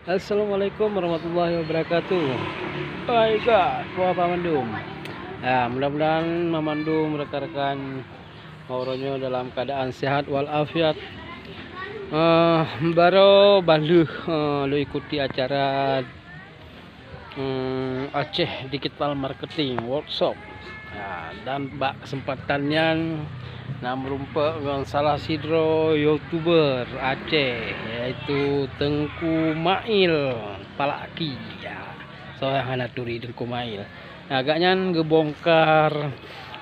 Assalamualaikum warahmatullahi wabarakatuh. Hai guys, Pak Mandum. Ya, mudah-mudahan Mamandum rekan-rekan ngauronyo dalam keadaan sehat walafiat. Baru balu lo ikuti acara Aceh Digital Marketing Workshop. Ya, dan bak kesempatannya merupakan dengan salah sidro YouTuber Aceh yaitu Tengku Mail Palaki ya. So yang hanaturi Tengku Mail. Agaknya ngebongkar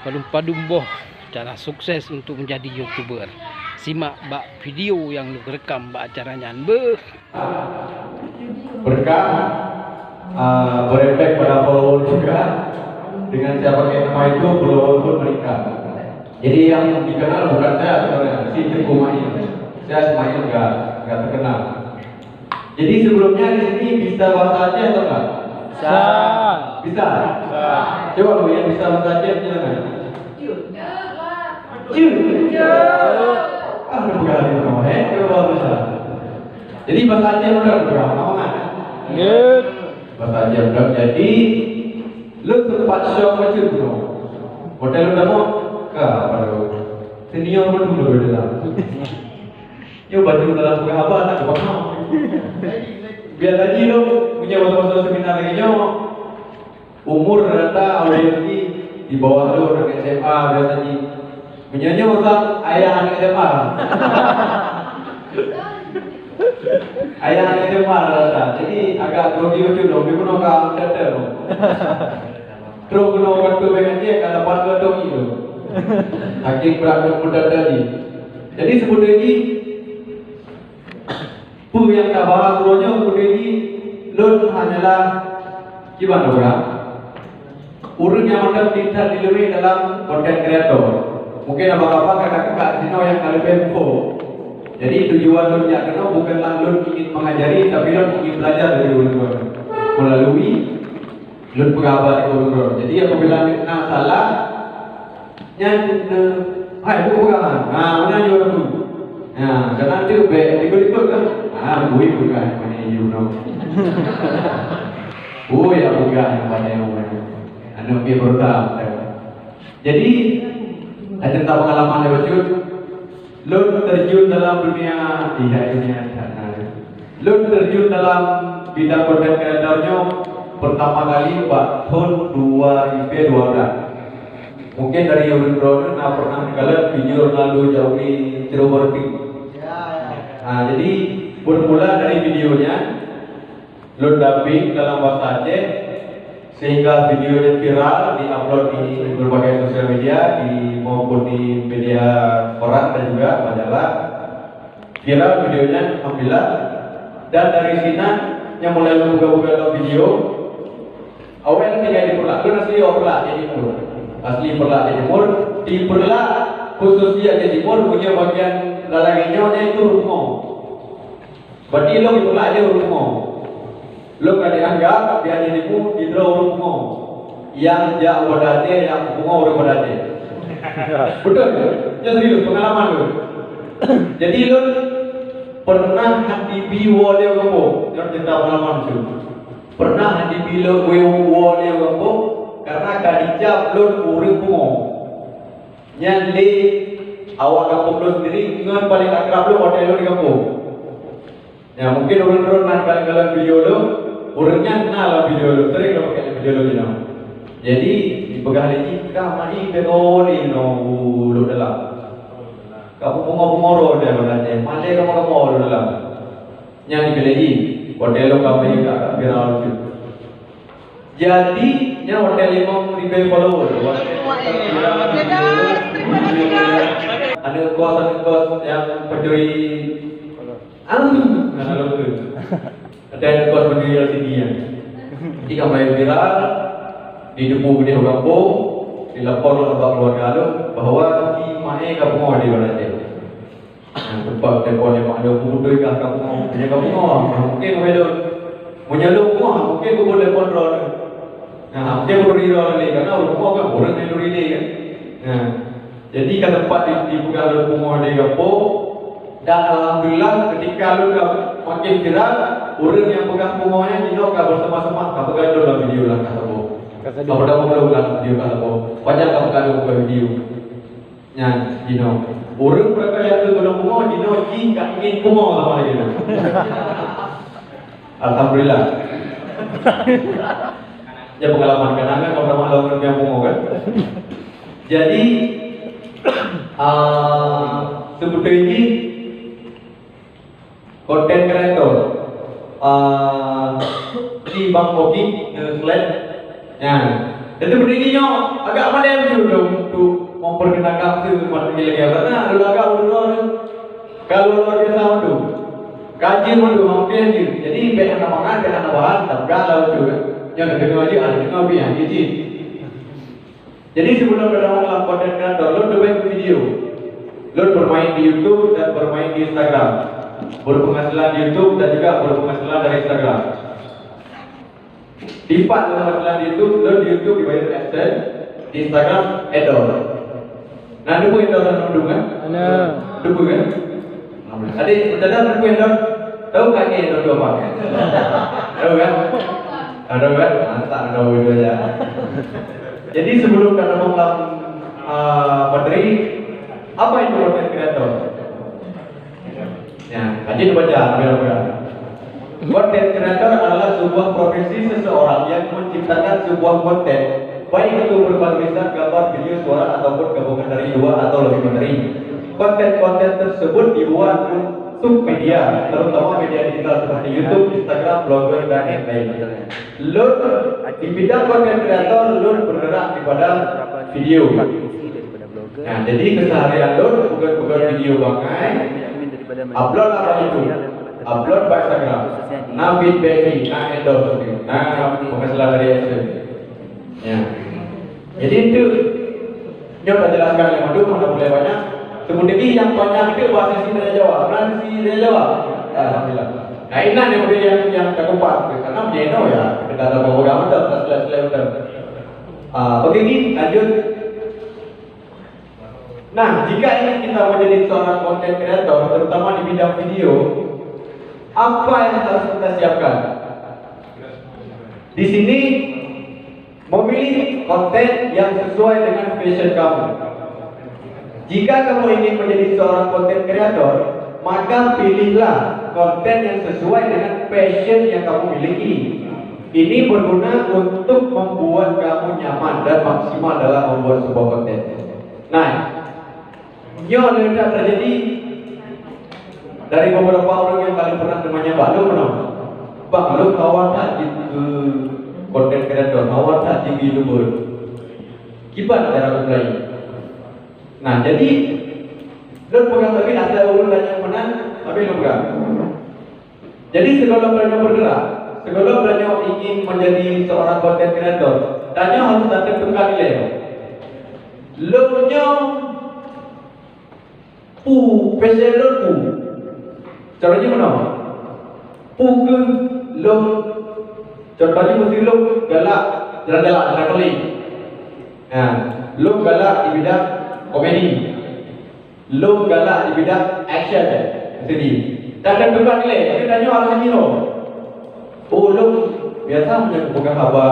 padum-padum cara sukses untuk menjadi YouTuber. Simak bak video yang lu rekam bak acaranya. Berkah berefek pada follower juga. Dengan saya pakai nama itu follower pun meningkat. Jadi yang dikenal bukan saya sebenarnya, si Tengku Mail. Saya Mail nggak terkenal. Jadi sebelumnya di sini bisa bahasa Aceh atau enggak? Bisa. Bisa. Coba lu yang bisa bahasa Aceh silakan. Ada pegang itu namanya. Coba bisa. Jadi bahasa Aceh udah berapa lama? Bahasa Aceh udah jadi. Lu tempat show macam tu. Hotel udah mau? Kalau senior pun dulu dalam. Yo baju dalam bukan apa tak apa. Biar tadi lo punya waktu seminar lagi nyo. Umur rata awal lagi di bawah lo dengan SMA biar tadi. Punya orang ayah anak SMA. Ayah anak SMA rata. Jadi agak grogi macam lo. Dia pun agak terter. Terus kena waktu dengan dia kalau pada dong itu. Hakim berat muda tadi. Jadi sebenarnya pu yang tak bahas rohnya sebenarnya lun hanyalah gimana orang? Urang yang ada pintar dilewih dalam content creator. Mungkin apa-apa kakak-kakak sini yang kalau info. Jadi tujuan lun yang kena bukanlah lun ingin mengajari, tapi lun ingin belajar dari urang melalui lun pengabar urang. Jadi apabila kena salah yang hai buku pegangan. Mana juga tu. Karena dia ikut-ikut kan. Bui bukan mana you know. Bui ya bukan mana yang mana. Anu pi berita. Jadi ada tentang pengalaman dia berjud. Lun terjun dalam dunia sana. Lun terjun dalam bidang konten kreatornya pertama kali tahun 2012. Mungkin dari Yudin Brown pernah kalian video Ronaldo jauh di Cirebon. Jadi bermula dari videonya Lun dubbing dalam bahasa Aceh sehingga videonya viral diupload di berbagai sosial media maupun di media koran dan juga majalah. Viral videonya alhamdulillah. Dan dari sini yang mulai buka-buka video awalnya tinggal di Perlak. Lun asli Perlak jadi mulu. Asli Perlak di Timur, di Perlak khususnya di Timur punya bagian lalangnya itu rumah. Berarti lo di Perlak dia rumah. Lo kan dianggap dia di Timur di rumah. Yang jauh berdate, yang rumah orang berdate. Betul? Ya serius pengalaman lo. Jadi lo pernah hati biwa dia kamu? Jangan cerita pengalaman tu. Pernah hati biwa dia kamu? Karena kadijab lun urip mo. Yang le awak kampung lu sendiri dengan paling akrab lu hotel lu di kampung. Ya mungkin orang-orang nak kalian video lu, orangnya kenal lah video lu, sering lu pakai video lu gitu. Jadi dipegang lagi kita mari begoni no lu dalam. Kamu pengoro dia berarti. Mana kamu lu dalam. Yang dibeli hotel lu kamu juga viral tu. Jadi nya hotel 5.000 follower. Ada kos yang pencuri ada kos pencuri LCD nya. Jika mulai viral di debu gede kampung dilapor oleh keluarga lu bahwa si mae kampung di mana dia. Tempat telepon yang ada budu ke kampung punya kampung mungkin wedo punya lu mungkin aku boleh kontrol. Nah, dia berdiri lagi karena rumah kan orang yang berdiri kan. Nah, jadi ke tempat di bukan rumah di kampung dan alhamdulillah ketika lu makin viral orang yang pegang pungungnya Dino gak bersama-sama, gak pegang dalam video lah kata bo. Kau dah mau dalam video kata bo. Wajah kamu pegang video. Nya Dino. Orang mereka yang tu dalam pungung Dino gak ingin pungung sama dia. Alhamdulillah. Ya pengalaman kenangan kalau sama orang yang pungung kan. Jadi sebetulnya ini konten kreator di Bang Oki slide ya jadi berdirinya agak mana juga untuk memperkenalkan material karena dulu agak ulur kalau luar biasa itu kaji dulu hampir jadi benar namangan benar nabahan tapi galau juga yang kedua aja ada yang lebih yang izin jadi sebelum dalam konten kreator lo coba video lo bermain di YouTube dan bermain di Instagram berpenghasilan di YouTube dan juga berpenghasilan dari Instagram. Dipat penghasilan di YouTube, lo di YouTube dibayar AdSense, di Instagram AdOn. Nah, dulu AdOn dan nundung kan? Ana. Dulu kan? Adik, udah dulu AdOn. Tahu nggak ini AdOn apa? Tahu kan? Tahu kan? Mantap tahu itu aja. Jadi sebelum kita ngomong materi, apa itu konten kreator? Ya, kaji baca, konten kreator adalah sebuah profesi seseorang yang menciptakan sebuah konten, baik itu berupa tulisan, gambar, video, suara, ataupun gabungan dari dua atau lebih materi. Konten-konten tersebut dibuat untuk media, terutama media digital seperti YouTube, Instagram, blogger, dan lain-lain. Lo di bidang konten kreator, lo bergerak pada video. Nah, jadi keseharian lo bukan video bangai. Upload apa itu? Upload by Instagram. Nah, feedback, nah endorse, nah penghasilan dari AdSense. Ya. Jadi itu nyoba jelaskan yang madu mana boleh banyak. Kemudian yang banyak itu bahasa Indonesia Jawa, nanti Indonesia Jawa. Alhamdulillah. Nah ini yang keempat karena Jeno ya kita ada program ada selesai. Oke ini lanjut. Nah, jika ingin kita menjadi seorang konten kreator, terutama di bidang video, apa yang harus kita siapkan? Di sini memilih konten yang sesuai dengan passion kamu. Jika kamu ingin menjadi seorang konten kreator, maka pilihlah konten yang sesuai dengan passion yang kamu miliki. Ini berguna untuk membuat kamu nyaman dan maksimal dalam membuat sebuah konten. Nah, yang terjadi dari beberapa orang yang kali pernah namanya Pak Lu pernah Bang Lu kawan tak gitu konten kreator kawan tak di YouTuber gimana cara mulai. Nah jadi lu pegang lagi ada ulun yang menang tapi lu pegang. Jadi segala belanja bergerak, segala belanja ingin menjadi seorang konten kreator tanya harus tentukan nilai. Lu nya passion lu caranya mana? Ke lo contohnya mesti lo galak jalan kali. Nah, lo galak di bidang komedi, lo galak di bidang action, jadi. Dan tentukan nilai. Tapi tanya orang hero. Oh lo biasa punya pegang haba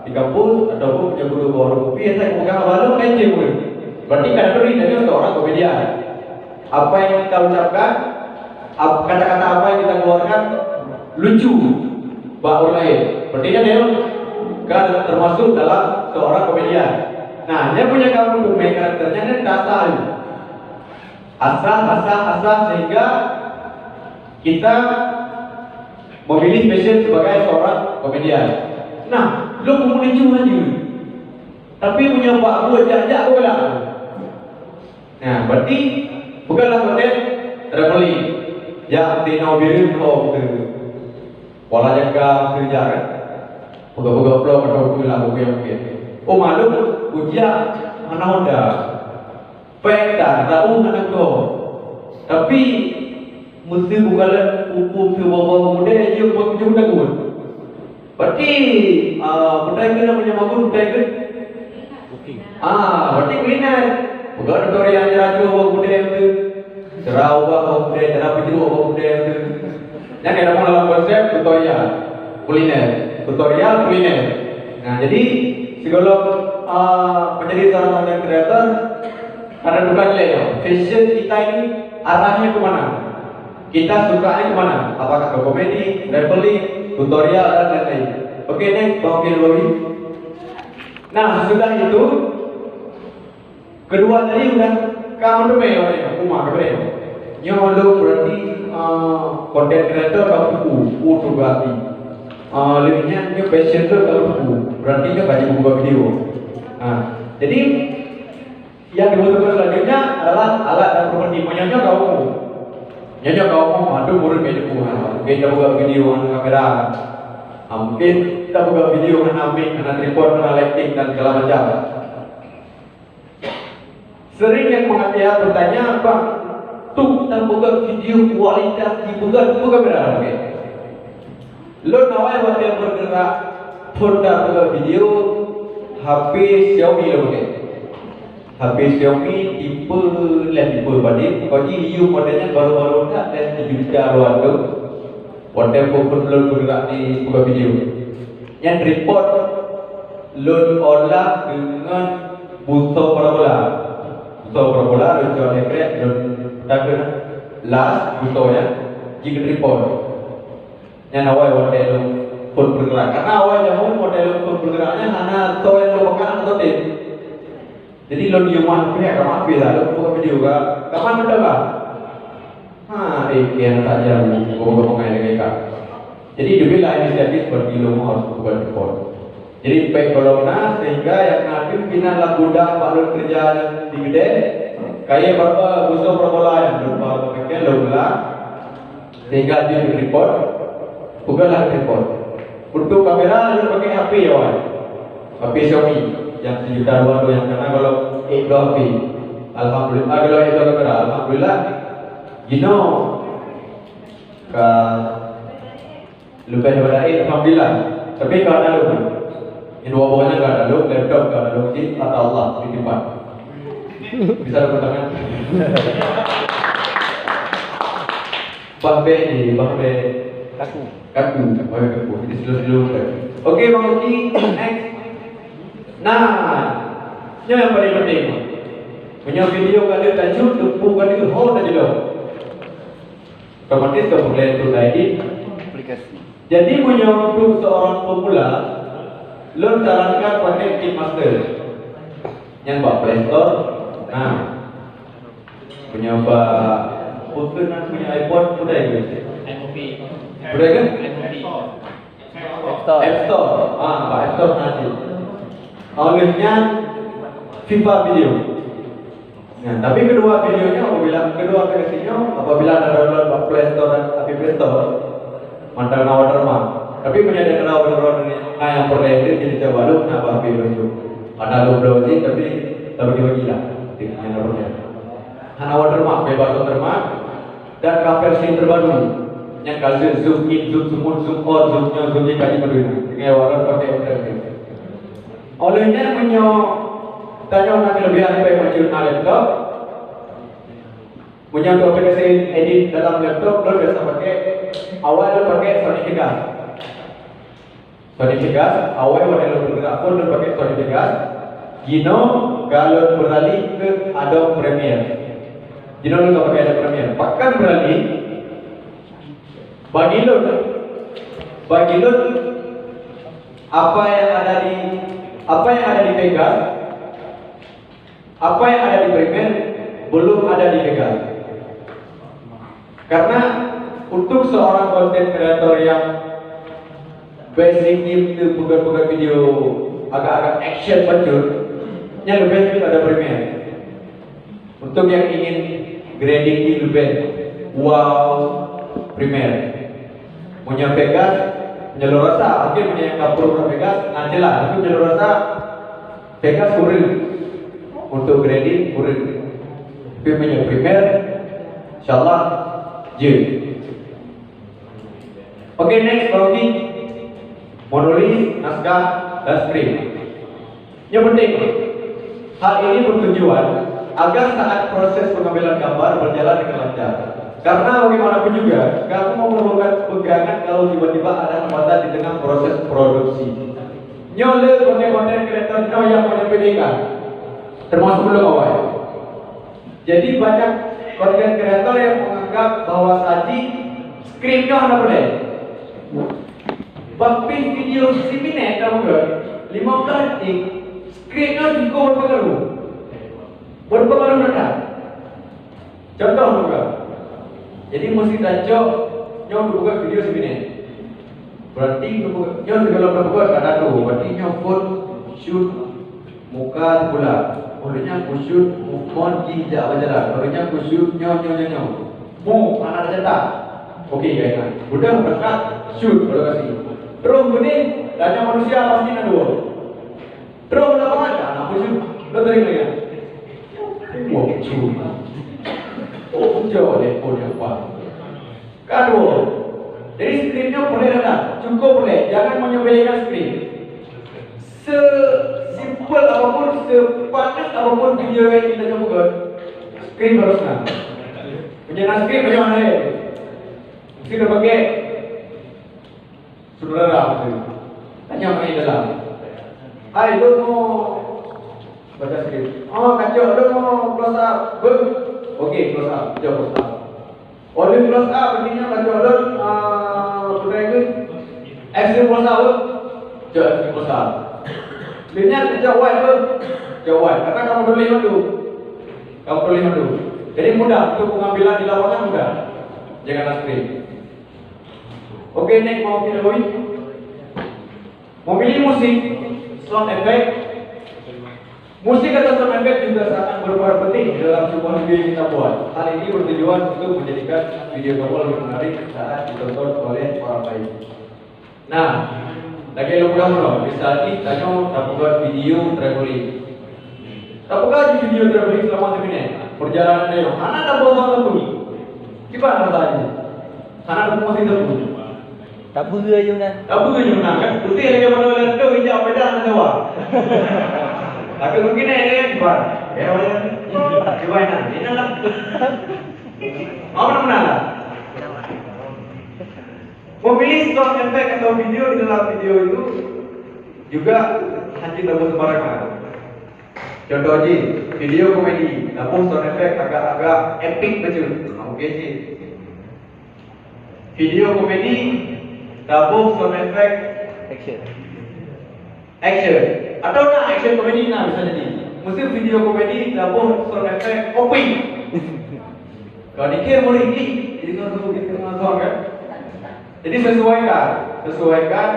di kampus ataupun punya guru baru kopi biasa pegang haba lo kan je pun. Berarti kategori tadi untuk orang komedian. Apa yang kita ucapkan, kata-kata apa yang kita keluarkan lucu, baur lain. Berarti kan dia kan termasuk dalam seorang komedian. Nah, dia punya kamu untuk main karakternya kan asal sehingga kita memilih passion sebagai seorang komedian. Nah, lu mau lucu aja, tapi punya bakbu aja aku bilang. Nah, berarti bukanlah konten traveling yang dinobirin ke pola jaga kerja kan buka vlog atau bilang mungkin oh malu ujian mana honda peda tahu anak tu tapi mesti bukanlah hukum tu bawa muda aja buat kerja muda pun berarti budaya kita punya magun budaya kita berarti kuliner bukan orang yang cerah bawa muda tu cerah ubah bawa muda cerah pitu bawa muda tu Yang ada dalam konsep tutorial kuliner. Nah, jadi segala menjadi seorang content creator ada dua nilainya. Fashion kita ini arahnya kemana? Kita sukanya kemana? Apakah ke komedi, traveling, tutorial dan lain-lain. Oke, next, Bang Kiloi. Nah, sudah itu kedua tadi udah kamu dulu ya, rumah keberapa? Nyo lo berarti content creator kamu buku tuh berarti. Lebihnya nyo passion tuh kamu berarti nyo banyak buka video. Nah, jadi yang dibutuhkan selanjutnya adalah alat dan properti. Nyonya kamu, aduh murid kayak gitu. Mungkin kita buka video dengan kamera. Mungkin kita buka video dengan mic, dengan tripod, dengan lighting dan segala macam. Sering yang mengajar bertanya, Bang, tuh kita buka video kualitas dibuka berapa? Okay? Lo nawai buat yang bergerak, produk buka video HP Xiaomi lo pakai. HP Xiaomi tipe balik. Bagi you modelnya baru-baru nak dan 7 juta luar tu. Model pun lo bergerak di buka video. Yang tripod lo olah dengan buto parabola. Lo jual lekrek, lo tak kena last buto ya. Jika tripod. Yang awal model lo pun bergerak. Karena awal jauh model lo pun bergeraknya hanya to yang lo pegang atau tim. Jadi lo di rumah pihak kamu ambil lah, lo buka video ke, kapan udah lah? Kian saja ngomong dengan mereka. Jadi dibilang inisiatif seperti lo harus buka tripod. Jadi baik kalau sehingga yang nanti kita lakukan baru kerja di gede, kayak berapa busuk berapa yang berapa pakai lo belah, sehingga dia tripod, bukalah tripod. Untuk kamera lo pakai HP ya, HP Xiaomi. Yang 1 juta luar yang karena kalau HP alhamdulillah kalau itu kamera alhamdulillah ke lupa daripada alhamdulillah tapi kalau ada lupa ini dua pokoknya kalau ada lupa laptop kalau ada lupa kata Allah di depan bisa dapat tangan bahbe kaku jadi seluruh oke Bang Uki next. Nah, ini yang paling penting. Punya video kalian lanjut, tupu kalian hold aja loh. Otomatis kemudian itu tadi aplikasi. Jadi punya untuk seorang pemula, lo sarankan pakai KineMaster yang buat Play Store. Nah, punya mungkin punya iPhone udah ya? Udah kan? App Store. App Store nanti. Olehnya FIFA video. Nah, tapi kedua videonya kedua aplikasinya apabila ada download Play Store dan App Store, mantan watermark. Tapi punya dana watermark yang perlu jadi coba lu kenapa video itu. Ada lu browsing tapi bagi-bagi lah. Yang namanya. Hana watermark, bebas watermark dan versi terbaru. Yang kalian zoom in, zoom out, zoomnya kaji berdua. Dengan warna pakai internet. Olehnya punya tanya nak kelebihan apa yang macam laptop. Punya untuk aplikasi edit dalam laptop, lo biasa pakai awal lo pakai Sony Vegas. Awal model lo bergerak pun lo pakai Sony Vegas. Gino kalau beralih ke Adobe Premiere. Gino lo pakai Adobe Premiere. Bahkan beralih bagi lo apa yang ada di Vegas, apa yang ada di Premiere belum ada di Vegas. Karena untuk seorang content creator yang basically itu bukan video agak-agak action bacot, yang lebih ada Premiere. Untuk yang ingin grading lebih wow Premiere. Punya Vegas, punya lo rasa, mungkin punya yang kapur Vegas, nanti lah. Tapi punya lo rasa Vegas kurang untuk grading kurang. Tapi punya Premiere, insyaallah je. Oke, next lagi monolis, naskah, dan skrip. Yang penting hal ini bertujuan agar saat proses pengambilan gambar berjalan dengan lancar. Karena bagaimanapun juga, kamu mau melakukan pegangan kalau tiba-tiba ada hambatan di tengah proses produksi. Nyole konten-konten kreator yang menyampaikan, termasuk belum awal. Jadi banyak konten kreator yang menganggap bahwa saji skripnya hanya boleh. Bahkan video seminar kamu kan 15 detik, skripnya juga berpengaruh rendah. Contoh juga. Jadi mesti tancok nyong buka video seminar. Berarti nyong segala buka kata tu. Berarti nyong pun shoot muka pula. Orangnya aku shoot movement kijak berjalan. Orangnya aku shoot nyong. Mu anak cetak. Okey guys. Budak berkat shoot kalau kasih. Terus ini tanya manusia pasti nak dua. Terus lapangan kan aku shoot. Lo terima ya? Mau shoot. Oh, jauh deh pun yang apa? Kedua, jadi skripnya boleh rendah, cukup boleh, jangan menyembelihkan skrip. Sesimpel apapun, sepadat apapun video yang kita coba, skrip harus rendah. Penjelasan skrip macam mana ya? Mesti dah pakai saudara, tanya main dalam. Hai, lu mau baca skrip? Oh, kacau, lu mau close up? Okey, close up. Jom close up. Oleh close up, artinya baca alun berkaitan ekstrim close up. Jom ekstrim close up. Lihat jawab apa? Jawab. Karena kamu boleh mandu. Jadi mudah untuk pengambilan di lapangan mudah. Jangan skrip. Okey, next mau kita pilih. Memilih musik, sound effect. Musik atau sound effect juga sangat berperan penting dalam sebuah video yang kita buat. Hal ini bertujuan untuk menjadikan video kamu lebih menarik saat ditonton oleh orang lain. Nah, lagi lupa dong. Misalnya kita tak buat video traveling. Tak buat video traveling selama ini. Perjalanan dia, anak tak bawa apa pun. Gimana rasanya? Anak tak bawa apa pun. Tak beri juga. Tak beri juga kan? Putih lagi mana lagi tu hijau beda dengan Jawa. Aku mungkin ini kibar. Ya, kibar nak. Ini nak. Apa nama? Memilih sound effect atau video di dalam video itu juga hanya dapat sembarangan. Contoh aja, video komedi, namun sound effect agak epic betul. Oke sih. Video komedi, namun sound effect action. Atau nak action komedi nak bisa jadi. Mesti video komedi namun sound effect kopi. Kalau dikir boleh ini, jadi kalau kita nonton kan. Jadi sesuaikan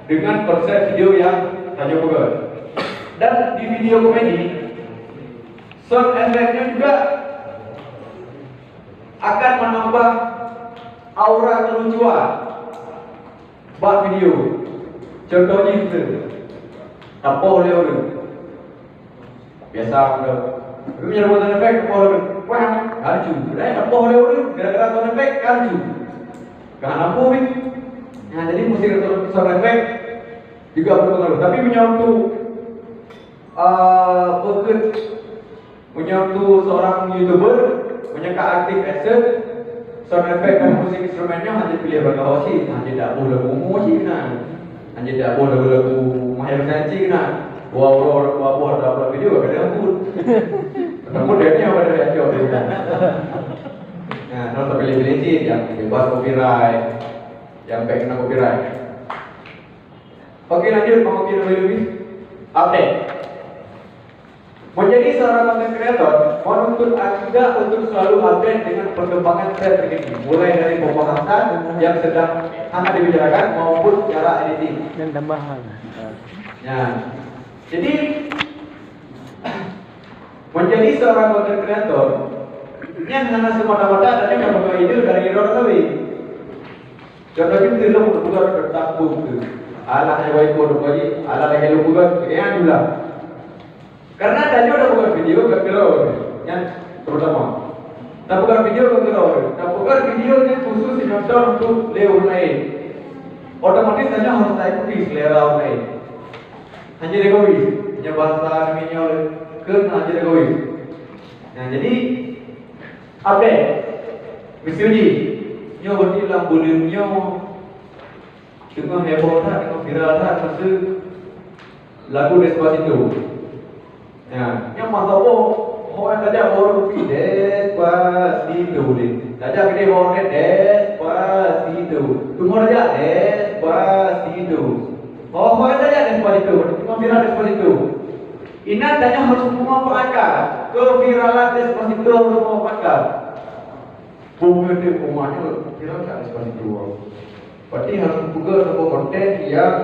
dengan konsep video yang tanya bukan. Dan di video komedi, sound effect-nya juga akan menambah aura kelucuan bak video. Contohnya itu, apa oleh orang biasa orang, tapi menyerbu sound effect apa orang, wah lucu. Apa oleh orang, gara-gara sound effect lucu. Karena apa ni? Nah, jadi musik sound effect juga berpengaruh. Tapi menyentuh seorang YouTuber, menyangka aktif asset, sound effect dan musik instrumennya hanya pilih berkau sih, hanya tidak boleh lagu sih kan, hanya tidak boleh lagu Maher Sanci kan, buat video kadang pun, namun dia apa dari acau dia. Nah, kalau pilih-pilih sih yang bebas copyright, yang pengen copyright. Oke, lanjut mau kita lebih update. Menjadi seorang content creator menuntut Anda untuk selalu update dengan perkembangan tren terkini, mulai dari pembahasan yang sedang akan dibicarakan maupun cara editing dan tambahan. Nah, jadi menjadi seorang content creator yang hanya semata-mata tadi yang membawa ide dari orang lain. Contohnya itu lo bukan kertas buku, alah yang baik bodoh lagi, alah lagi lo bukan, yang juga. Karena tadi udah bukan video gak kira yang terutama. Tak bukan video gak kira, tak bukan video yang khusus ditonton untuk leo lain. Otomatis hanya harus saya ikuti selera orang lain. Hanya egois, hanya bahasa minyak ke hanya egois. Nah, jadi update Misuji nyo berarti dalam bulan nyo tengah heboh dah, tengah viral dah masa lagu Despacito. Ya, yang masa orang saja baru pergi Despacito ni. Saja kita baru Despacito. Tunggu saja Despacito. Orang saja Despacito, tengah viral Despacito. Ingat tanya harus semua pakar. Keviralan Despacito semua pakar. Bunga di rumahnya viral tak Despacito. Berarti harus buka sebuah konten yang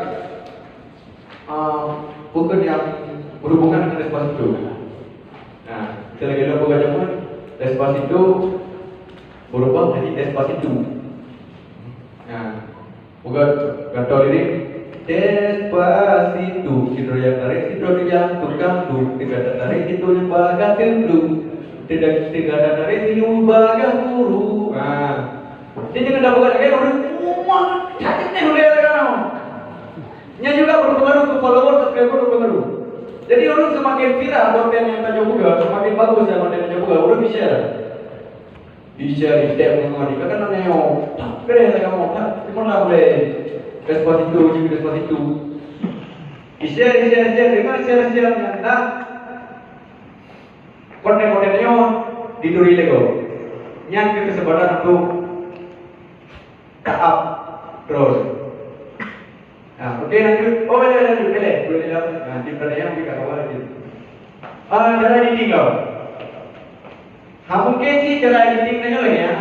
bukan yang berhubungan dengan Despacito. Nah, kita lagi buka zaman Despacito berubah menjadi Despacito. Nah, buka kata lirik Despacito, sidro yang tarik, sidro yang tukang lu, tidak tarik itu yang bagai kendung, tidak tarik itu yang bagai buru. Nah, dia jangan dapat lagi orang semua cantik nih udah kan. Nya juga berpengaruh ke follower, subscriber berpengaruh. Jadi orang semakin viral konten yang tanya juga, semakin bagus ya konten yang juga, orang bisa di share mengenai kan nanya, tak keren saya kamu, tak cuma lah boleh Despacito, juga Despacito. Di share dengan share yang tak konten-kontennya dituri lego. Yang kesempatan untuk up terus. Nah, oke lanjut. Oh, lanjut, boleh lah. Nanti pertanyaan kita kawal lagi. Cara editing kau. Mungkin sih cara editingnya lagi ya.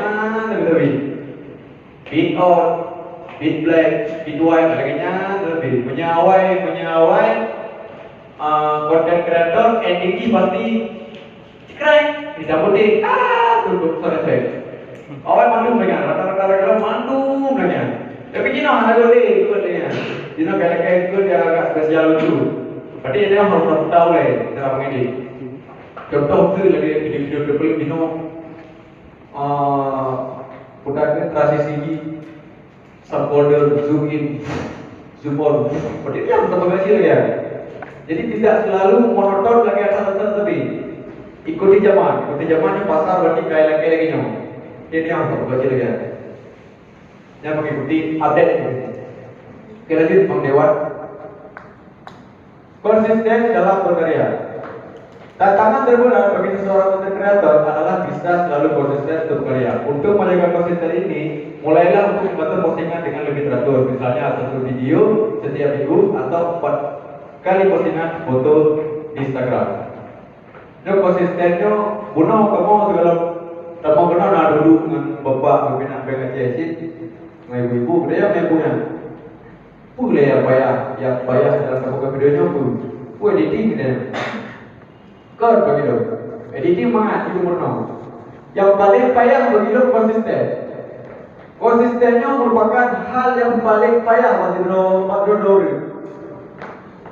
Lebih. Beat out, beat black, beat white, lagi-nya lebih. Punya awal. Content creator, editing pasti keren. Bisa putih. Tunggu sore. Awal mandum lagi, rata-rata mandum lagi. Tapi kini ada boleh ikut dia. Dino kayak ikut dia agak spesial lucu. Berarti dia harus tahu lah cara mengedit. Contoh tu lagi video double Dino putar transisi subfolder zoom in, zoom out. Berarti dia harus tahu hasil ya. Jadi tidak selalu monoton lagi atas tapi ikuti zamannya pasar berarti kayak lagi nyo. Ini yang harus tahu hasil ya. Yang mengikuti update. Oke lanjut Bang Dewan. Konsisten dalam berkarya. Tantangan terberat bagi seseorang content creator adalah bisa selalu konsisten untuk berkarya. Untuk menjaga konsisten ini, mulailah untuk membuat postingan dengan lebih teratur. Misalnya satu video setiap minggu atau 4 kali postingan foto di Instagram. Nah konsistennya, bunuh kamu segala kamu kenal nak duduk dengan bapak pimpinan bank Aceh, ibu-ibu, dia yang punya. Boleh ya bayar dalam satu videonya pun editing dia kau begitu editing mangat itu murno yang paling payah begitu konsistennya merupakan hal yang paling payah bagi Dori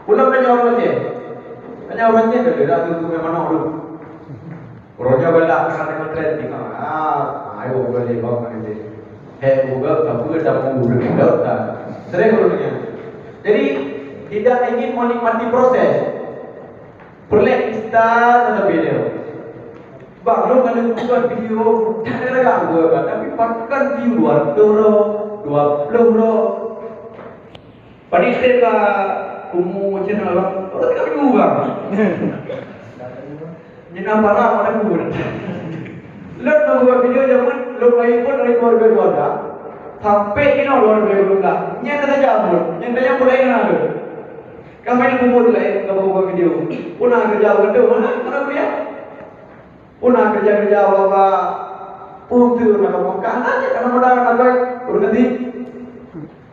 pulang tanya orang Aceh kalau dah tu memang orang orangnya balak kena dengan trending ayo boleh bawa ini buka kamu dah mau berkedot tak sering orangnya. Jadi tidak ingin menikmati proses. Perlek start atau video. Bang, lo kalau buat video, tak ada ganggu kan? Tapi pakai view 20 lo. Pada istilah umum channel bang, orang tak view bang. Jadi apa lah pada view. Lo buat video zaman lo lagi pun dari keluarga. Sampai ini luar biasa. Nyata saja bro, nyatanya mulai nado. Kami kumpul lagi kalau buat video. Punah kerja betul mana dia? Punah kerja apa? Putu nak makan aja karena modal ada berganti.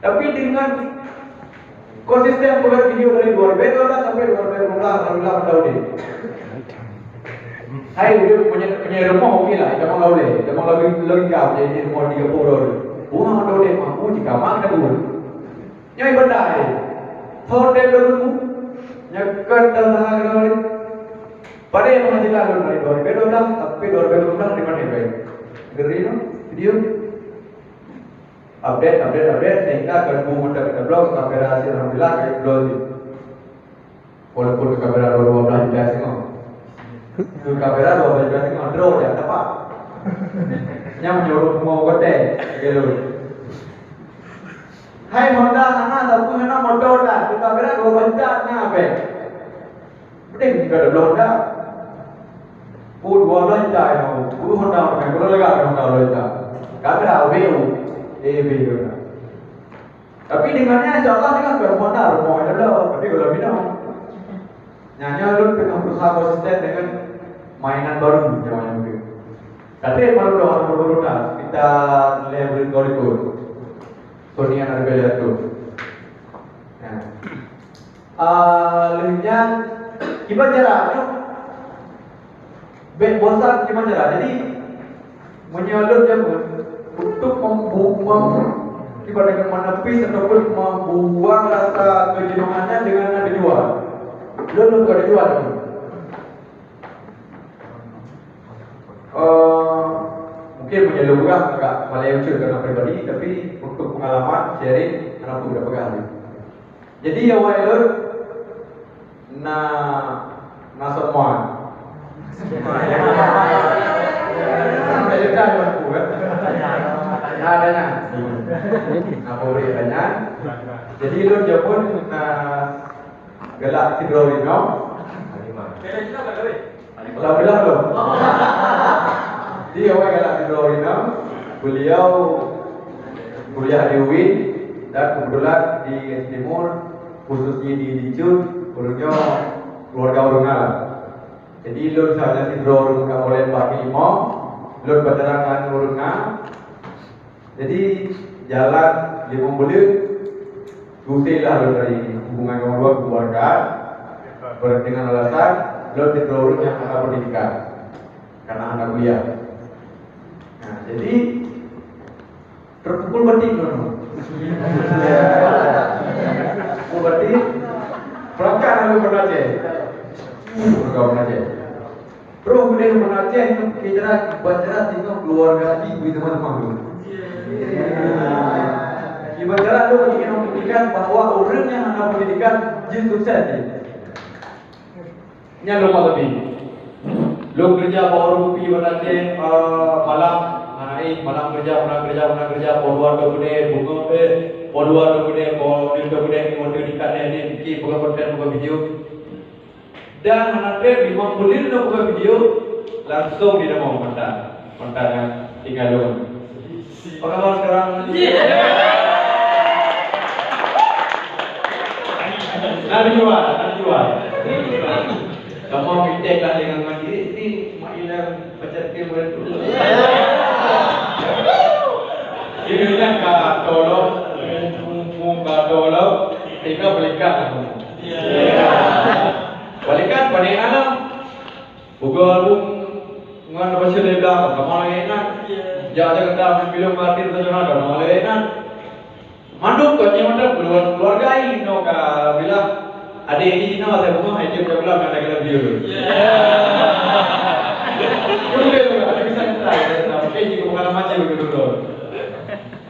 Tapi dengan konsisten buat video dari luar biasa sampai luar biasa alhamdulillah tahu deh. Hai video punya rumah okey lah, jangan lalu deh, jangan lagi kau jadi rumah 30 dolar. Buang ada deh mampu jika mak ada buat. Nyai benda thor dem dulu nyakat dah hari. Pada yang mengajilah dulu dari 2012 sampai 2012 di mana baik. Geri no video update sehingga akan mudah kita blog sampai hasil alhamdulillah kayak blog. Walaupun kamera 2012 biasa no. Itu kamera 12 berarti ngodro ya, tepat. Yang menyuruh mau kote, gitu. Hai Honda sana, tapi mana motor dah. Itu kamera 12 dah, apa? Betul juga ada Honda. Pun 12 dah, pun Honda, kalau lega Honda 12 dah. Kamera AVU, AVU. Tapi dengannya insya Allah dengan Honda, mau ada loh, tapi kalau minum. Nyanyi lu tengah berusaha konsisten dengan mainan baru namanya mungkin. Tapi baru doang baru dah kita level itu. Sony yang ada bela tu. Lainnya gimana caranya? Bosan gimana cara? Jadi menyalur dia untuk ibaratkan menepis ataupun membuang rasa kejenuhannya dengan ada jual. Lu ada jual tu. Mungkin menyalur juga agak malai ucap kerana pribadi, tapi untuk pengalaman sharing anak tu berapa kali. Jadi awal itu na semua. Ada aku kan? Ada na. Apa boleh tanya? Jadi lu jemput galak tidur Rino. Kalau bilang belum. Dia awal galak tidur Rino. Beliau kuliah di UIN dan kebetulan di Timur, khususnya di Dicun, dulunya keluarga Urungal. Jadi lu misalnya tidur Urungal oleh Pak Imam, lu berterangkan Urungal. Jadi jalan di Membulut, gusailah lu dari hubungan kedua keluarga dengan alasan lu tidur yang anak pendidikan karena anak kuliah. Nah, jadi terpukul berarti dulu. Berarti pelanggan lalu bernajah. Kau bernajah. Terus kemudian bernajah itu bicara tinggal keluarga ibu teman-teman dulu. Bicara lu ingin membuktikan bahwa orang yang anak pendidikan jin sukses. Nya lu lebih. Lu kerja baru pergi bernajah malam. Malam kerja, poduan kemudian bunga poduan kemudian kemudian ikan ini bikin buka konten buka video dan nanti 50 buka video langsung dia mau mantan tinggal dulu. Apa kabar sekarang? Nanti jual. Kamu minta kan dengan mandiri ini mak ilang pacar ke boleh tu. Ini kan tolong, tiga balikan aku. Balikan pada anak. Bukan ngan apa sih dia bilang, kamu enak. Jangan kata film mati tu jangan ada, kamu enak. Manduk kau ni manduk keluarga ini no kah bilang. Ada ini no saya bunga itu dia bilang ada kita video. Boleh tu ada bisa kita. Mungkin jika bukan macam begitu tu.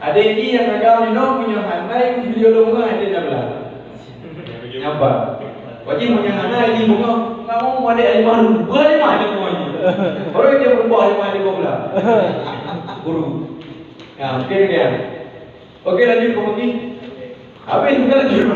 Ada ini yang agak minum punya handai video bunga ada dia bilang. Apa? Wajib punya handai ini bunga. Kamu ada lima bulan ada semuanya. Orang dia berubah lima bulan. Guru. Ya mungkin dia. Okey lanjut ke lagi. Habis kita lanjut.